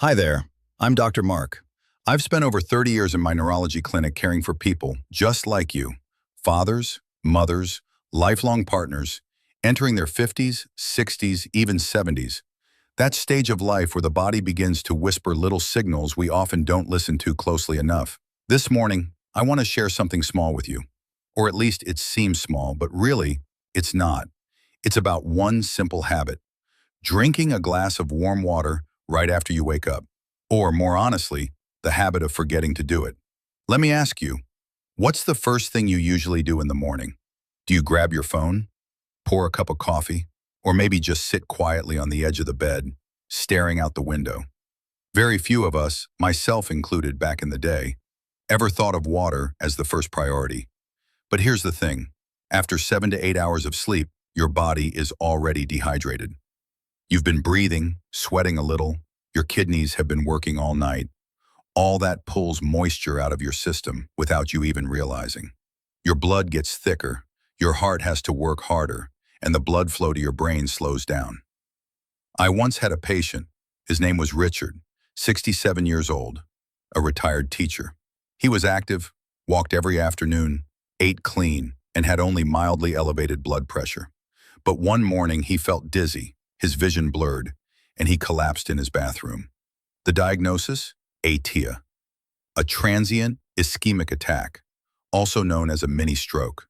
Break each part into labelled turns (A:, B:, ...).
A: Hi there, I'm Dr. Mark. I've spent over 30 years in my neurology clinic caring for people just like you, fathers, mothers, lifelong partners, entering their 50s, 60s, even 70s. That stage of life where the body begins to whisper little signals we often don't listen to closely enough. This morning, I want to share something small with you. Or at least it seems small, but really, it's not. It's about one simple habit: drinking a glass of warm water right after you wake up. Or more honestly, the habit of forgetting to do it. Let me ask you, what's the first thing you usually do in the morning? Do you grab your phone, pour a cup of coffee, or maybe just sit quietly on the edge of the bed, staring out the window? Very few of us, myself included back in the day, ever thought of water as the first priority. But here's the thing. After 7 to 8 hours of sleep, your body is already dehydrated. You've been breathing, sweating a little, your kidneys have been working all night. All that pulls moisture out of your system without you even realizing. Your blood gets thicker, your heart has to work harder, and the blood flow to your brain slows down. I once had a patient. His name was Richard, 67 years old, a retired teacher. He was active, walked every afternoon, ate clean, and had only mildly elevated blood pressure. But one morning he felt dizzy, his vision blurred, and he collapsed in his bathroom. The diagnosis? ATIA, a transient ischemic attack, also known as a mini stroke.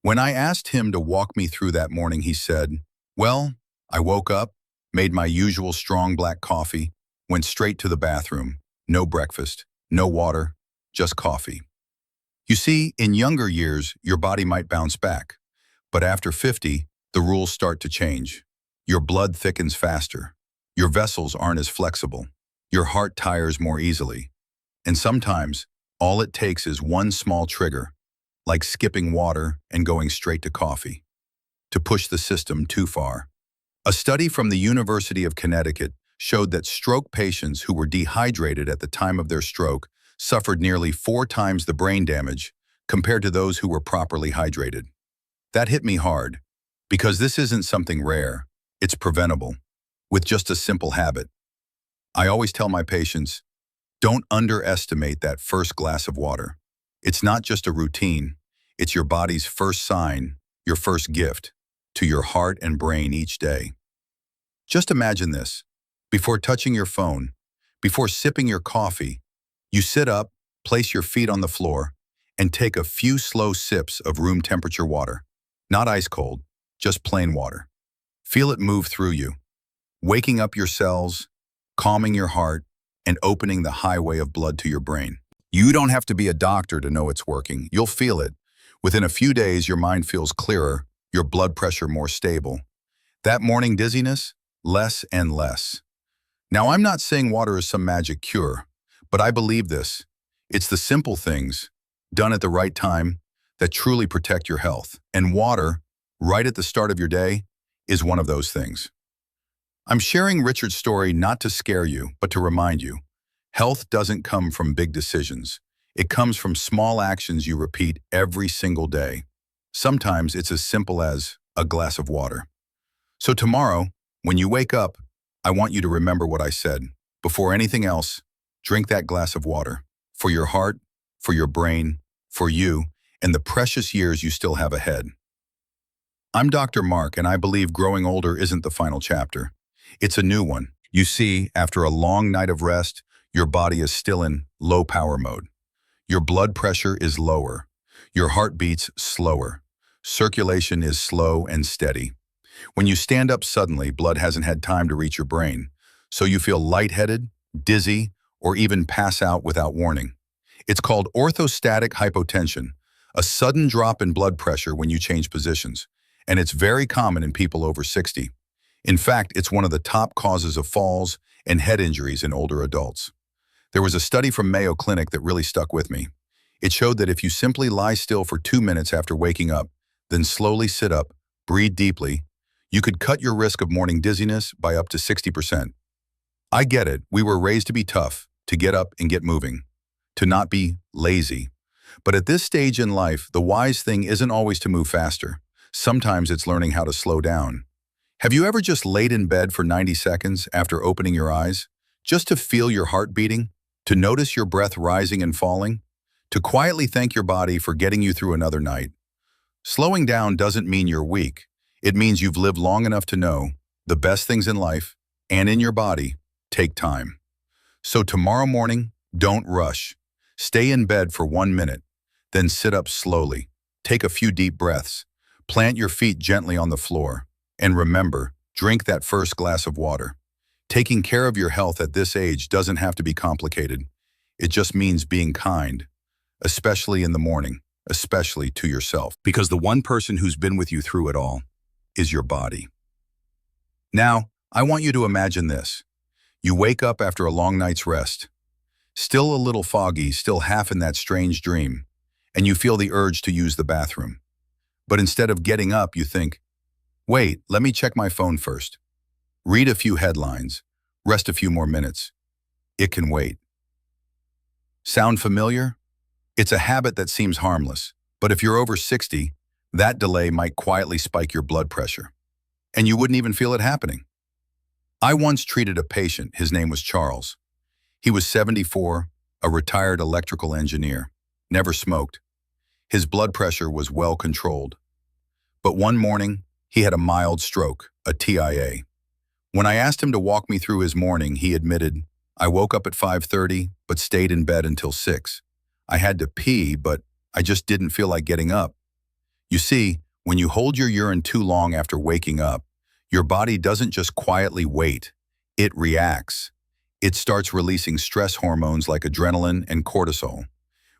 A: When I asked him to walk me through that morning, he said, "Well, I woke up, made my usual strong black coffee, went straight to the bathroom, no breakfast, no water, just coffee." You see, in younger years, your body might bounce back, but after 50, the rules start to change. Your blood thickens faster. Your vessels aren't as flexible. Your heart tires more easily. And sometimes, all it takes is one small trigger, like skipping water and going straight to coffee, to push the system too far. A study from the University of Connecticut showed that stroke patients who were dehydrated at the time of their stroke suffered nearly 4 times the brain damage compared to those who were properly hydrated. That hit me hard, because this isn't something rare. It's preventable, with just a simple habit. I always tell my patients, don't underestimate that first glass of water. It's not just a routine, it's your body's first sign, your first gift, to your heart and brain each day. Just imagine this. Before touching your phone, before sipping your coffee, you sit up, place your feet on the floor, and take a few slow sips of room temperature water. Not ice cold, just plain water. Feel it move through you, waking up your cells, calming your heart, and opening the highway of blood to your brain. You don't have to be a doctor to know it's working. You'll feel it. Within a few days, your mind feels clearer, your blood pressure more stable. That morning dizziness, less and less. Now, I'm not saying water is some magic cure, but I believe this. It's the simple things, done at the right time, that truly protect your health. And water, right at the start of your day, is one of those things. I'm sharing Richard's story not to scare you, but to remind you, health doesn't come from big decisions. It comes from small actions you repeat every single day. Sometimes it's as simple as a glass of water. So tomorrow, when you wake up, I want you to remember what I said. Before anything else, drink that glass of water. For your heart, for your brain, for you, and the precious years you still have ahead. I'm Dr. Mark, and I believe growing older isn't the final chapter. It's a new one. You see, after a long night of rest, your body is still in low power mode. Your blood pressure is lower. Your heart beats slower. Circulation is slow and steady. When you stand up suddenly, blood hasn't had time to reach your brain, so you feel lightheaded, dizzy, or even pass out without warning. It's called orthostatic hypotension, a sudden drop in blood pressure when you change positions, and it's very common in people over 60. In fact, it's one of the top causes of falls and head injuries in older adults. There was a study from Mayo Clinic that really stuck with me. It showed that if you simply lie still for 2 minutes after waking up, then slowly sit up, breathe deeply, you could cut your risk of morning dizziness by up to 60%. I get it, we were raised to be tough, to get up and get moving, to not be lazy. But at this stage in life, the wise thing isn't always to move faster. Sometimes it's learning how to slow down. Have you ever just laid in bed for 90 seconds after opening your eyes, Just to feel your heart beating, to notice your breath rising and falling, to quietly thank your body for getting you through another night. Slowing down doesn't mean you're weak. It means you've lived long enough to know the best things in life and in your body take time. So tomorrow morning, don't rush. Stay in bed for 1 minute, then sit up slowly. Take a few deep breaths. Plant your feet gently on the floor. And remember, drink that first glass of water. Taking care of your health at this age doesn't have to be complicated. It just means being kind, especially in the morning, especially to yourself. Because the one person who's been with you through it all is your body. Now, I want you to imagine this. You wake up after a long night's rest, still a little foggy, still half in that strange dream, and you feel the urge to use the bathroom. But instead of getting up, you think, wait, let me check my phone first. Read a few headlines, rest a few more minutes. It can wait. Sound familiar? It's a habit that seems harmless, but if you're over 60, that delay might quietly spike your blood pressure, and you wouldn't even feel it happening. I once treated a patient. His name was Charles. He was 74, a retired electrical engineer, never smoked. His blood pressure was well controlled. But one morning, he had a mild stroke, a TIA. When I asked him to walk me through his morning, he admitted, I woke up at 5:30, but stayed in bed until 6. I had to pee, but I just didn't feel like getting up. You see, when you hold your urine too long after waking up, your body doesn't just quietly wait, it reacts. It starts releasing stress hormones like adrenaline and cortisol,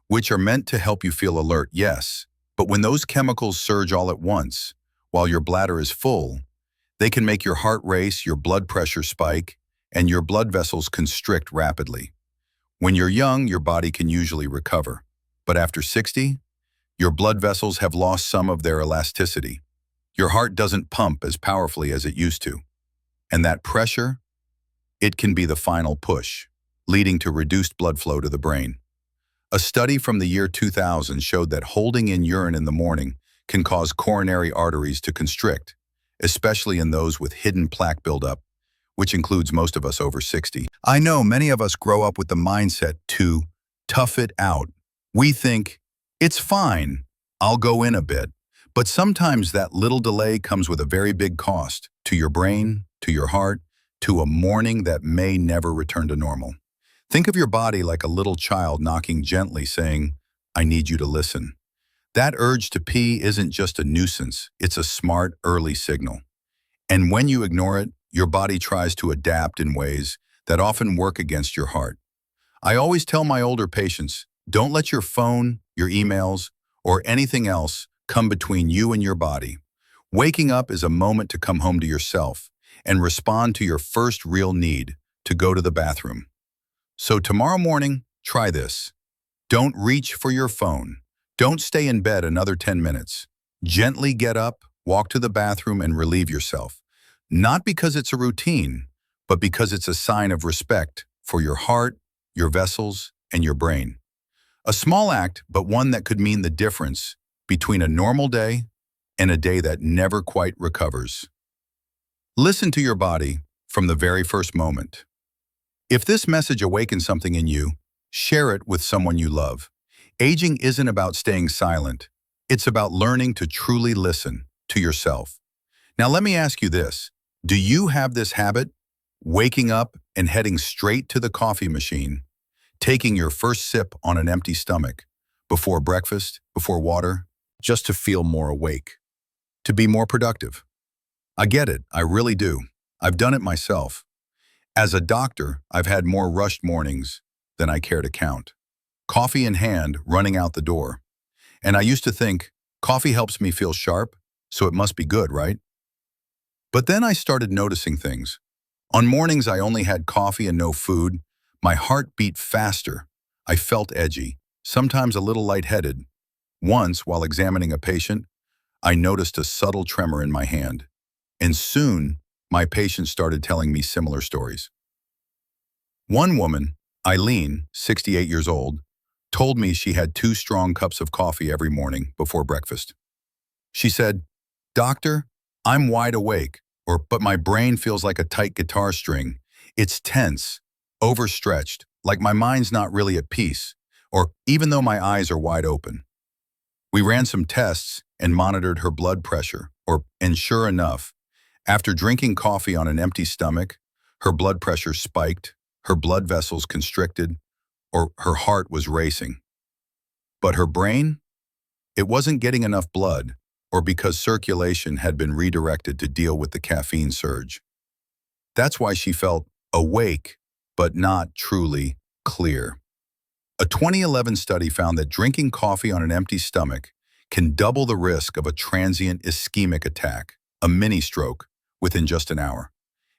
A: which are meant to help you feel alert, yes. But when those chemicals surge all at once, while your bladder is full, they can make your heart race, your blood pressure spike, and your blood vessels constrict rapidly. When you're young, your body can usually recover. But after 60, your blood vessels have lost some of their elasticity. Your heart doesn't pump as powerfully as it used to. And that pressure, it can be the final push, leading to reduced blood flow to the brain. A study from the year 2000 showed that holding in urine in the morning can cause coronary arteries to constrict, especially in those with hidden plaque buildup, which includes most of us over 60. I know many of us grow up with the mindset to tough it out. We think, it's fine, I'll go in a bit. But sometimes that little delay comes with a very big cost to your brain, to your heart, to a morning that may never return to normal. Think of your body like a little child knocking gently, saying, I need you to listen. That urge to pee isn't just a nuisance, it's a smart, early signal. And when you ignore it, your body tries to adapt in ways that often work against your heart. I always tell my older patients, don't let your phone, your emails, or anything else come between you and your body. Waking up is a moment to come home to yourself and respond to your first real need, to go to the bathroom. So tomorrow morning, try this. Don't reach for your phone. Don't stay in bed another 10 minutes. Gently get up, walk to the bathroom, and relieve yourself. Not because it's a routine, but because it's a sign of respect for your heart, your vessels, and your brain. A small act, but one that could mean the difference between a normal day and a day that never quite recovers. Listen to your body from the very first moment. If this message awakens something in you, share it with someone you love. Aging isn't about staying silent. It's about learning to truly listen to yourself. Now let me ask you this. Do you have this habit? Waking up and heading straight to the coffee machine, taking your first sip on an empty stomach, before breakfast, before water, just to feel more awake, to be more productive. I get it, I really do. I've done it myself. As a doctor, I've had more rushed mornings than I care to count. Coffee in hand, running out the door. And I used to think, coffee helps me feel sharp, so it must be good, right? But then I started noticing things. On mornings I only had coffee and no food, my heart beat faster. I felt edgy, sometimes a little lightheaded. Once, while examining a patient, I noticed a subtle tremor in my hand. And soon, my patient started telling me similar stories. One woman, Eileen, 68 years old, told me she had 2 strong cups of coffee every morning before breakfast. She said, Doctor, I'm wide awake, but my brain feels like a tight guitar string. It's tense. overstretched, like my mind's not really at peace, or even though my eyes are wide open. We ran some tests and monitored her blood pressure, and sure enough, after drinking coffee on an empty stomach, her blood pressure spiked, her blood vessels constricted, or her heart was racing. But her brain? It wasn't getting enough blood, or because circulation had been redirected to deal with the caffeine surge. That's why she felt awake, but not truly clear. A 2011 study found that drinking coffee on an empty stomach can double the risk of a transient ischemic attack, a mini stroke, within just an hour,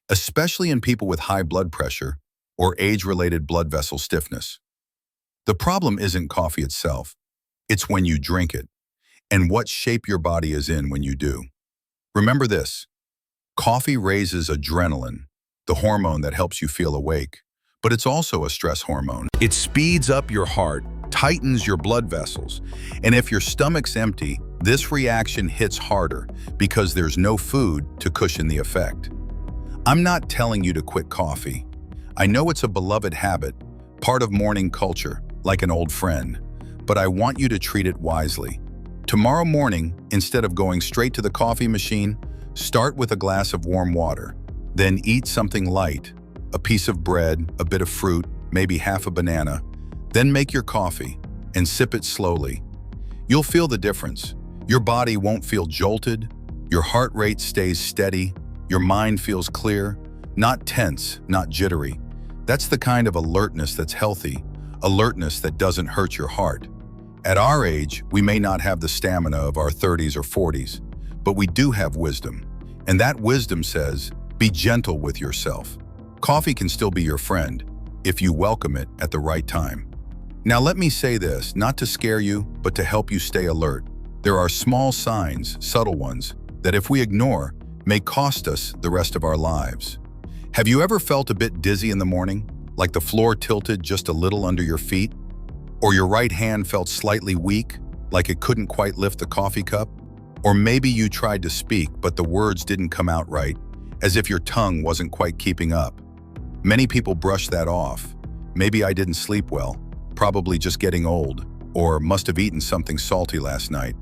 A: especially in people with high blood pressure or age-related blood vessel stiffness. The problem isn't coffee itself, it's when you drink it, and what shape your body is in when you do. Remember this, coffee raises adrenaline, the hormone that helps you feel awake, but it's also a stress hormone. It speeds up your heart, tightens your blood vessels, and if your stomach's empty, this reaction hits harder because there's no food to cushion the effect. I'm not telling you to quit coffee. I know it's a beloved habit, part of morning culture, like an old friend, but I want you to treat it wisely. Tomorrow morning, instead of going straight to the coffee machine, start with a glass of warm water. Then eat something light, a piece of bread, a bit of fruit, maybe half a banana. Then make your coffee and sip it slowly. You'll feel the difference. Your body won't feel jolted, your heart rate stays steady, your mind feels clear, not tense, not jittery. That's the kind of alertness that's healthy, alertness that doesn't hurt your heart. At our age, we may not have the stamina of our 30s or 40s, but we do have wisdom. And that wisdom says, be gentle with yourself. Coffee can still be your friend if you welcome it at the right time. Now let me say this, not to scare you, but to help you stay alert. There are small signs, subtle ones, that if we ignore, may cost us the rest of our lives. Have you ever felt a bit dizzy in the morning, like the floor tilted just a little under your feet? Or your right hand felt slightly weak, like it couldn't quite lift the coffee cup? Or maybe you tried to speak, but the words didn't come out right, as if your tongue wasn't quite keeping up. Many people brush that off. Maybe I didn't sleep well, probably just getting old, or must have eaten something salty last night.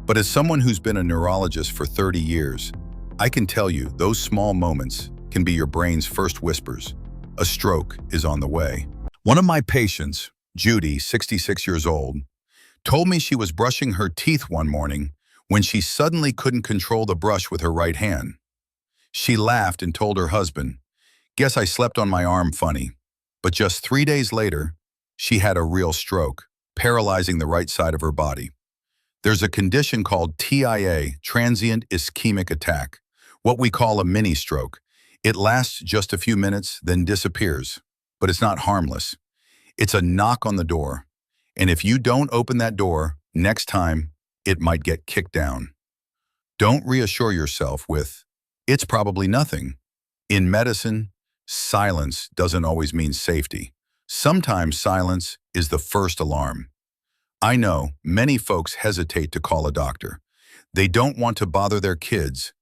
A: But as someone who's been a neurologist for 30 years, I can tell you those small moments can be your brain's first whispers. A stroke is on the way. One of my patients, Judy, 66 years old, told me she was brushing her teeth one morning when she suddenly couldn't control the brush with her right hand. She laughed and told her husband, "Guess I slept on my arm funny." But just 3 days later, she had a real stroke, paralyzing the right side of her body. There's a condition called TIA, transient ischemic attack, what we call a mini stroke. It lasts just a few minutes, then disappears. But it's not harmless. It's a knock on the door. And if you don't open that door, next time, it might get kicked down. Don't reassure yourself with, "It's probably nothing." In medicine, silence doesn't always mean safety. Sometimes silence is the first alarm. I know many folks hesitate to call a doctor. They don't want to bother their kids,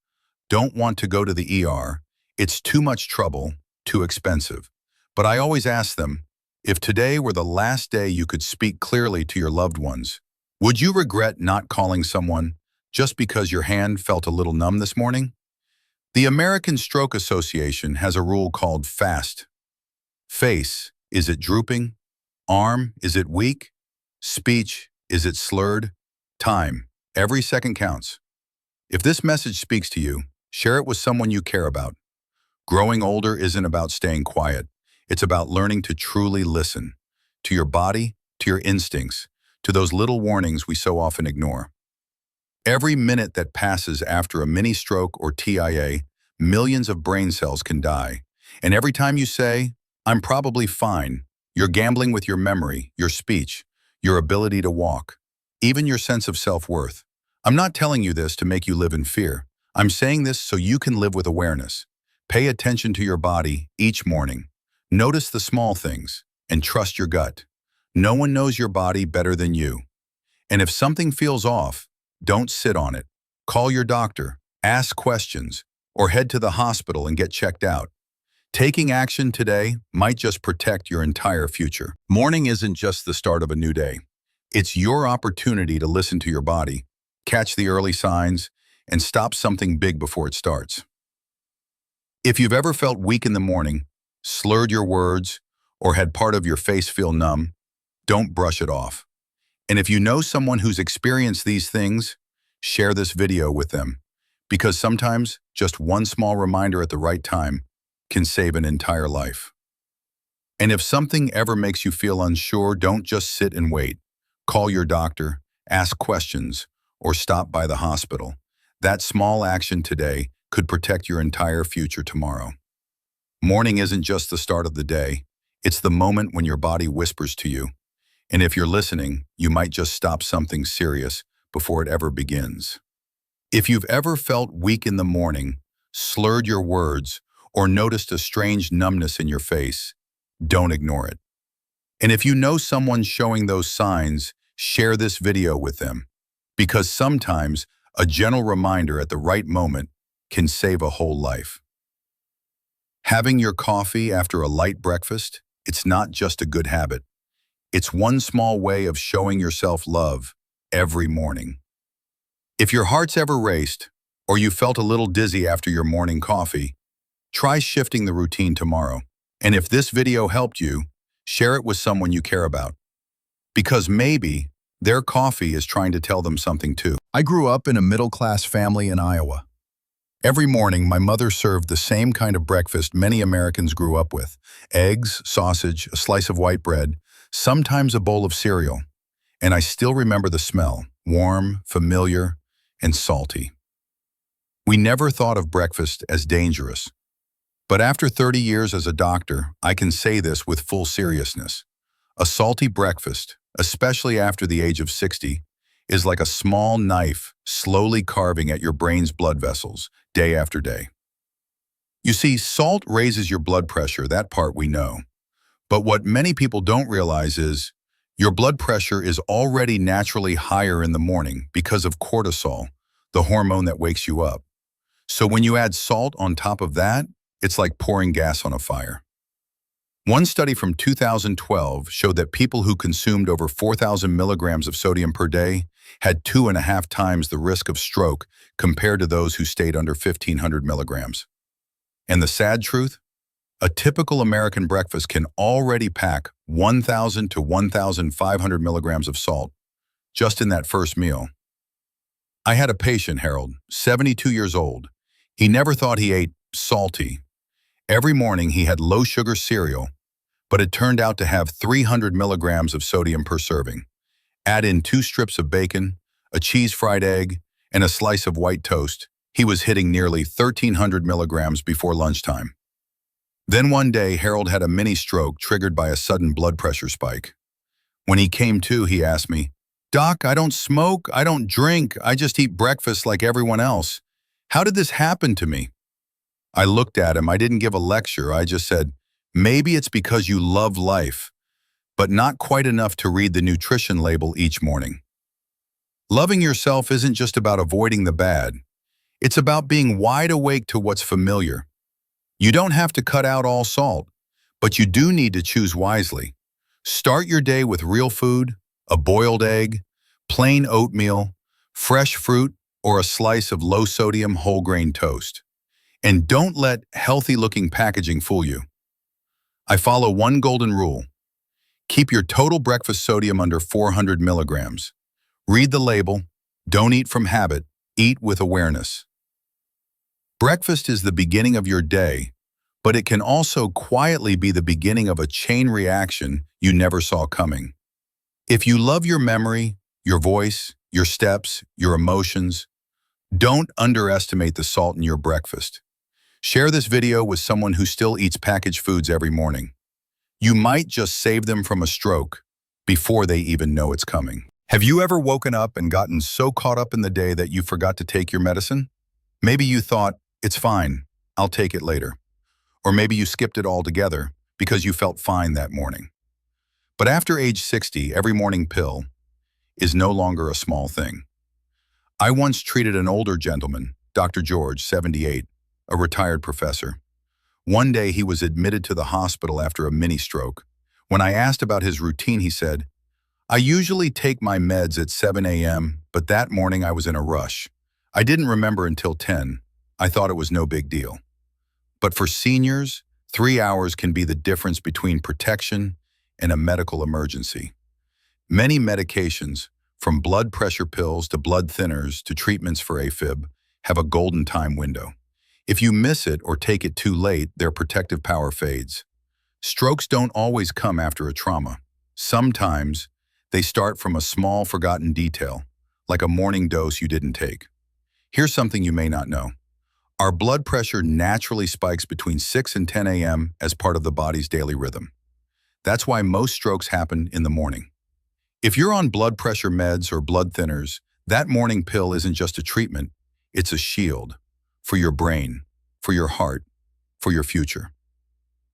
A: don't want to go to the ER. It's too much trouble, too expensive. But I always ask them, if today were the last day you could speak clearly to your loved ones, would you regret not calling someone just because your hand felt a little numb this morning? The American Stroke Association has a rule called FAST. Face, is it drooping? Arm, is it weak? Speech, is it slurred? Time, every second counts. If this message speaks to you, share it with someone you care about. Growing older isn't about staying quiet. It's about learning to truly listen to your body, to your instincts, to those little warnings we so often ignore. Every minute that passes after a mini stroke or TIA, millions of brain cells can die. And every time you say, "I'm probably fine," you're gambling with your memory, your speech, your ability to walk, even your sense of self-worth. I'm not telling you this to make you live in fear. I'm saying this so you can live with awareness. Pay attention to your body each morning. Notice the small things and trust your gut. No one knows your body better than you. And if something feels off, don't sit on it. Call your doctor, ask questions, or head to the hospital and get checked out. Taking action today might just protect your entire future. Morning isn't just the start of a new day. It's your opportunity to listen to your body, catch the early signs, and stop something big before it starts. If you've ever felt weak in the morning, slurred your words, or had part of your face feel numb, don't brush it off. And if you know someone who's experienced these things, share this video with them. Because sometimes just one small reminder at the right time can save an entire life. And if something ever makes you feel unsure, don't just sit and wait. Call your doctor, ask questions, or stop by the hospital. That small action today could protect your entire future tomorrow. Morning isn't just the start of the day. It's the moment when your body whispers to you. And if you're listening, you might just stop something serious before it ever begins. If you've ever felt weak in the morning, slurred your words, or noticed a strange numbness in your face, don't ignore it. And if you know someone showing those signs, share this video with them. Because sometimes a gentle reminder at the right moment can save a whole life. Having your coffee after a light breakfast, it's not just a good habit. It's one small way of showing yourself love every morning. If your heart's ever raced, or you felt a little dizzy after your morning coffee, try shifting the routine tomorrow. And if this video helped you, share it with someone you care about. Because maybe their coffee is trying to tell them something too. I grew up in a middle-class family in Iowa. Every morning, my mother served the same kind of breakfast many Americans grew up with: eggs, sausage, a slice of white bread, sometimes a bowl of cereal. And I still remember the smell, warm, familiar, and salty. We never thought of breakfast as dangerous. But after 30 years as a doctor, I can say this with full seriousness. A salty breakfast, especially after the age of 60, is like a small knife slowly carving at your brain's blood vessels, day after day. You see, salt raises your blood pressure, that part we know. But what many people don't realize is your blood pressure is already naturally higher in the morning because of cortisol, the hormone that wakes you up. So when you add salt on top of that, it's like pouring gas on a fire. One study from 2012 showed that people who consumed over 4,000 milligrams of sodium per day had 2.5 times the risk of stroke compared to those who stayed under 1,500 milligrams. And the sad truth? A typical American breakfast can already pack 1,000 to 1,500 milligrams of salt just in that first meal. I had a patient, Harold, 72 years old. He never thought he ate salty. Every morning he had low-sugar cereal, but it turned out to have 300 milligrams of sodium per serving. Add in 2 strips of bacon, a cheese-fried egg, and a slice of white toast. He was hitting nearly 1,300 milligrams before lunchtime. Then one day, Harold had a mini-stroke triggered by a sudden blood pressure spike. When he came to, he asked me, "Doc, I don't smoke, I don't drink, I just eat breakfast like everyone else. How did this happen to me?" I looked at him. I didn't give a lecture. I just said, "Maybe it's because you love life, but not quite enough to read the nutrition label each morning." Loving yourself isn't just about avoiding the bad. It's about being wide awake to what's familiar. You don't have to cut out all salt, but you do need to choose wisely. Start your day with real food, a boiled egg, plain oatmeal, fresh fruit, or a slice of low-sodium whole-grain toast. And don't let healthy-looking packaging fool you. I follow one golden rule. Keep your total breakfast sodium under 400 milligrams. Read the label. Don't eat from habit. Eat with awareness. Breakfast is the beginning of your day, but it can also quietly be the beginning of a chain reaction you never saw coming. If you love your memory, your voice, your steps, your emotions, don't underestimate the salt in your breakfast. Share this video with someone who still eats packaged foods every morning. You might just save them from a stroke before they even know it's coming. Have you ever woken up and gotten so caught up in the day that you forgot to take your medicine? Maybe you thought, "It's fine, I'll take it later." Or maybe you skipped it altogether because you felt fine that morning. But after age 60, every morning pill is no longer a small thing. I once treated an older gentleman, Dr. George, 78, a retired professor. One day he was admitted to the hospital after a mini stroke. When I asked about his routine, he said, "I usually take my meds at 7 a.m., but that morning I was in a rush. I didn't remember until 10. I thought it was no big deal." But for seniors, 3 hours can be the difference between protection and a medical emergency. Many medications, from blood pressure pills to blood thinners to treatments for AFib, have a golden time window. If you miss it or take it too late, their protective power fades. Strokes don't always come after a trauma. Sometimes they start from a small forgotten detail, like a morning dose you didn't take. Here's something you may not know. Our blood pressure naturally spikes between 6 and 10 a.m. as part of the body's daily rhythm. That's why most strokes happen in the morning. If you're on blood pressure meds or blood thinners, that morning pill isn't just a treatment, it's a shield for your brain, for your heart, for your future.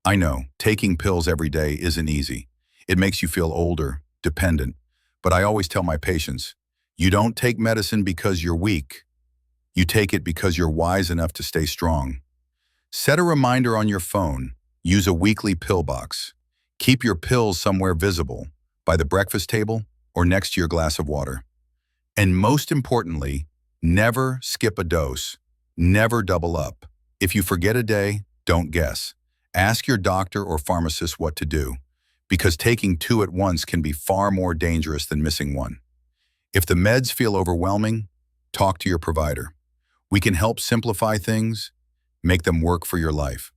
A: I know, taking pills every day isn't easy. It makes you feel older, dependent, but I always tell my patients, you don't take medicine because you're weak. You take it because you're wise enough to stay strong. Set a reminder on your phone. Use a weekly pill box. Keep your pills somewhere visible, by the breakfast table or next to your glass of water. And most importantly, never skip a dose. Never double up. If you forget a day, don't guess. Ask your doctor or pharmacist what to do, because taking two at once can be far more dangerous than missing one. If the meds feel overwhelming, talk to your provider. We can help simplify things, make them work for your life.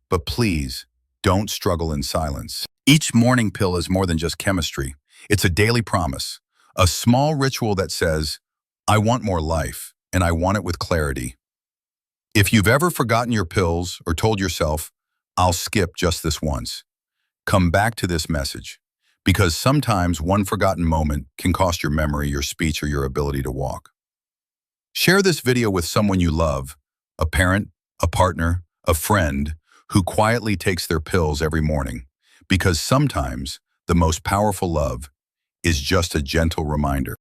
A: But please, don't struggle in silence. Each morning pill is more than just chemistry. It's a daily promise, a small ritual that says, I want more life, and I want it with clarity. If you've ever forgotten your pills or told yourself, I'll skip just this once, come back to this message, because sometimes one forgotten moment can cost your memory, your speech, or your ability to walk. Share this video with someone you love, a parent, a partner, a friend, who quietly takes their pills every morning, because sometimes the most powerful love is just a gentle reminder.